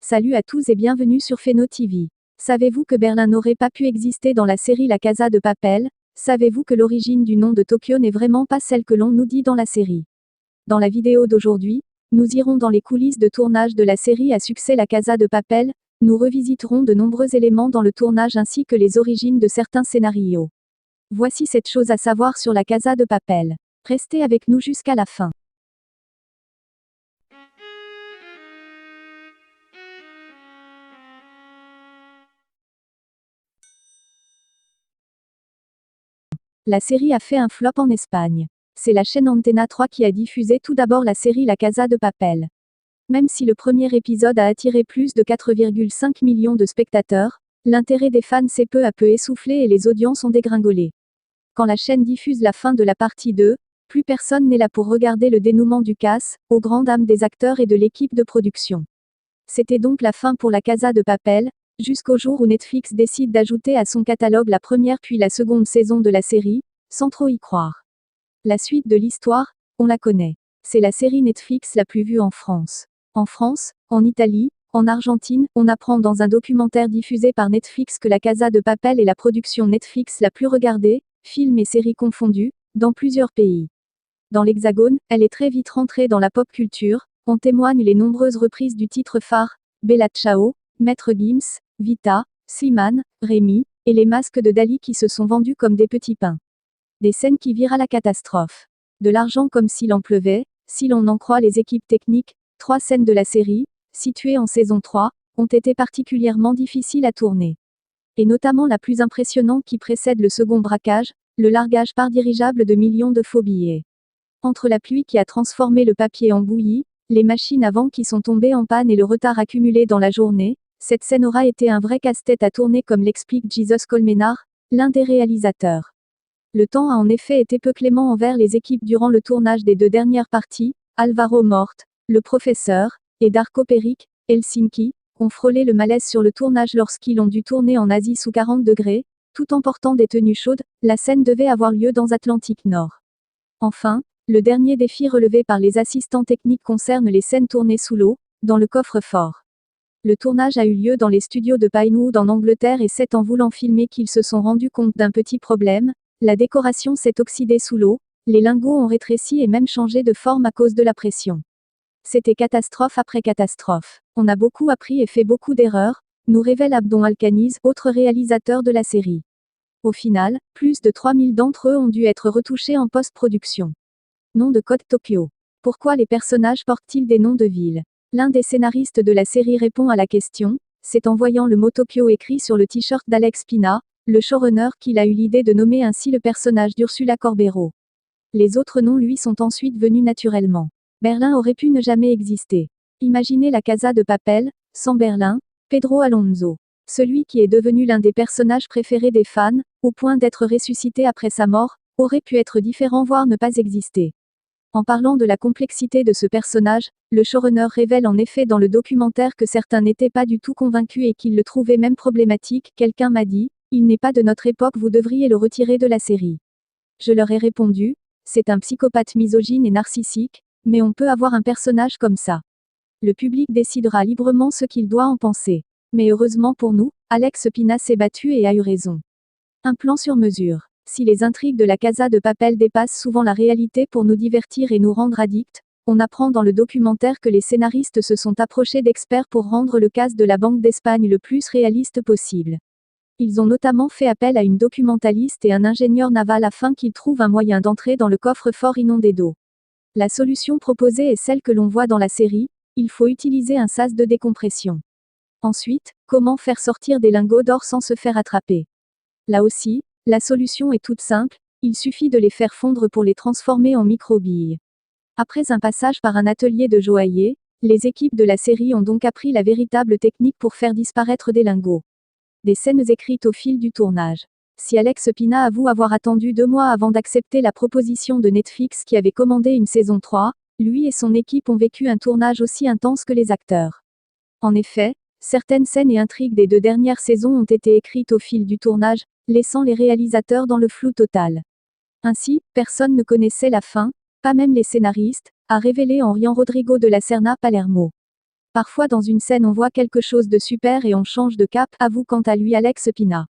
Salut à tous et bienvenue sur Phéno TV. Savez-vous que Berlin n'aurait pas pu exister dans la série La Casa de Papel? Savez-vous que l'origine du nom de Tokyo n'est vraiment pas celle que l'on nous dit dans la série? Dans la vidéo d'aujourd'hui, nous irons dans les coulisses de tournage de la série à succès La Casa de Papel. Nous revisiterons de nombreux éléments dans le tournage ainsi que les origines de certains scénarios. Voici 7 choses à savoir sur La Casa de Papel. Restez avec nous jusqu'à la fin. La série a fait un flop en Espagne. C'est la chaîne Antena 3 qui a diffusé tout d'abord la série La Casa de Papel. Même si le premier épisode a attiré plus de 4,5 millions de spectateurs, l'intérêt des fans s'est peu à peu essoufflé et les audiences ont dégringolé. Quand la chaîne diffuse la fin de la partie 2, plus personne n'est là pour regarder le dénouement du casse, aux grandes dames des acteurs et de l'équipe de production. C'était donc la fin pour La Casa de Papel, jusqu'au jour où Netflix décide d'ajouter à son catalogue la première puis la seconde saison de la série, sans trop y croire. La suite de l'histoire, on la connaît. C'est la série Netflix la plus vue en France. En France, en Italie, en Argentine, on apprend dans un documentaire diffusé par Netflix que La Casa de Papel est la production Netflix la plus regardée, films et séries confondus, dans plusieurs pays. Dans l'Hexagone, elle est très vite rentrée dans la pop culture, en témoignent les nombreuses reprises du titre phare, Bella Ciao, Maître Gims, Vita, Slimane, Rémi, et les masques de Dali qui se sont vendus comme des petits pains. Des scènes qui virent à la catastrophe. De l'argent comme s'il en pleuvait, si l'on en croit les équipes techniques. 3 scènes de la série, situées en saison 3, ont été particulièrement difficiles à tourner. Et notamment la plus impressionnante qui précède le second braquage, le largage par dirigeable de millions de faux billets. Entre la pluie qui a transformé le papier en bouillie, les machines à vent qui sont tombées en panne et le retard accumulé dans la journée, cette scène aura été un vrai casse-tête à tourner comme l'explique Jesus Colmenar, l'un des réalisateurs. Le temps a en effet été peu clément envers les équipes durant le tournage des 2 dernières parties. Alvaro Mort, le professeur, et Darko Peric, Helsinki, ont frôlé le malaise sur le tournage lorsqu'ils ont dû tourner en Asie sous 40 degrés, tout en portant des tenues chaudes. La scène devait avoir lieu dans Atlantique Nord. Enfin, le dernier défi relevé par les assistants techniques concerne les scènes tournées sous l'eau, dans le coffre-fort. Le tournage a eu lieu dans les studios de Pinewood en Angleterre et c'est en voulant filmer qu'ils se sont rendus compte d'un petit problème. La décoration s'est oxydée sous l'eau, les lingots ont rétréci et même changé de forme à cause de la pression. C'était catastrophe après catastrophe. On a beaucoup appris et fait beaucoup d'erreurs, nous révèle Abdon Alcaniz, autre réalisateur de la série. Au final, plus de 3000 d'entre eux ont dû être retouchés en post-production. Nom de code Tokyo. Pourquoi les personnages portent-ils des noms de villes? L'un des scénaristes de la série répond à la question, c'est en voyant le mot Tokyo écrit sur le t-shirt d'Alex Pina, le showrunner, qu'il a eu l'idée de nommer ainsi le personnage d'Ursula Corbero. Les autres noms lui sont ensuite venus naturellement. Berlin aurait pu ne jamais exister. Imaginez La Casa de Papel, sans Berlin, Pedro Alonso. Celui qui est devenu l'un des personnages préférés des fans, au point d'être ressuscité après sa mort, aurait pu être différent voire ne pas exister. En parlant de la complexité de ce personnage, le showrunner révèle en effet dans le documentaire que certains n'étaient pas du tout convaincus et qu'ils le trouvaient même problématique. Quelqu'un m'a dit, il n'est pas de notre époque, vous devriez le retirer de la série. Je leur ai répondu, c'est un psychopathe misogyne et narcissique, mais on peut avoir un personnage comme ça. Le public décidera librement ce qu'il doit en penser. Mais heureusement pour nous, Alex Pina s'est battu et a eu raison. Un plan sur mesure. Si les intrigues de La Casa de Papel dépassent souvent la réalité pour nous divertir et nous rendre addicts, on apprend dans le documentaire que les scénaristes se sont approchés d'experts pour rendre le casse de la Banque d'Espagne le plus réaliste possible. Ils ont notamment fait appel à une documentaliste et un ingénieur naval afin qu'ils trouvent un moyen d'entrer dans le coffre-fort inondé d'eau. La solution proposée est celle que l'on voit dans la série, il faut utiliser un sas de décompression. Ensuite, comment faire sortir des lingots d'or sans se faire attraper? Là aussi, la solution est toute simple, il suffit de les faire fondre pour les transformer en micro-billes. Après un passage par un atelier de joaillier, les équipes de la série ont donc appris la véritable technique pour faire disparaître des lingots. Des scènes écrites au fil du tournage. Si Alex Pina avoue avoir attendu 2 mois avant d'accepter la proposition de Netflix qui avait commandé une saison 3, lui et son équipe ont vécu un tournage aussi intense que les acteurs. En effet, certaines scènes et intrigues des 2 dernières saisons ont été écrites au fil du tournage, laissant les réalisateurs dans le flou total. Ainsi, personne ne connaissait la fin, pas même les scénaristes, a révélé en riant Rodrigo de la Serna Palermo. Parfois dans une scène on voit quelque chose de super et on change de cap, avoue quant à lui Alex Pina.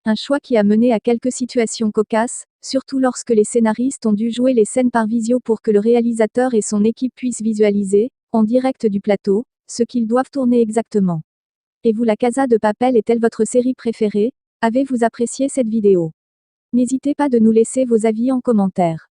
Un choix qui a mené à quelques situations cocasses, surtout lorsque les scénaristes ont dû jouer les scènes par visio pour que le réalisateur et son équipe puissent visualiser, en direct du plateau, ce qu'ils doivent tourner exactement. Et vous, La Casa de Papel est-elle votre série préférée? Avez-vous apprécié cette vidéo? N'hésitez pas de nous laisser vos avis en commentaire.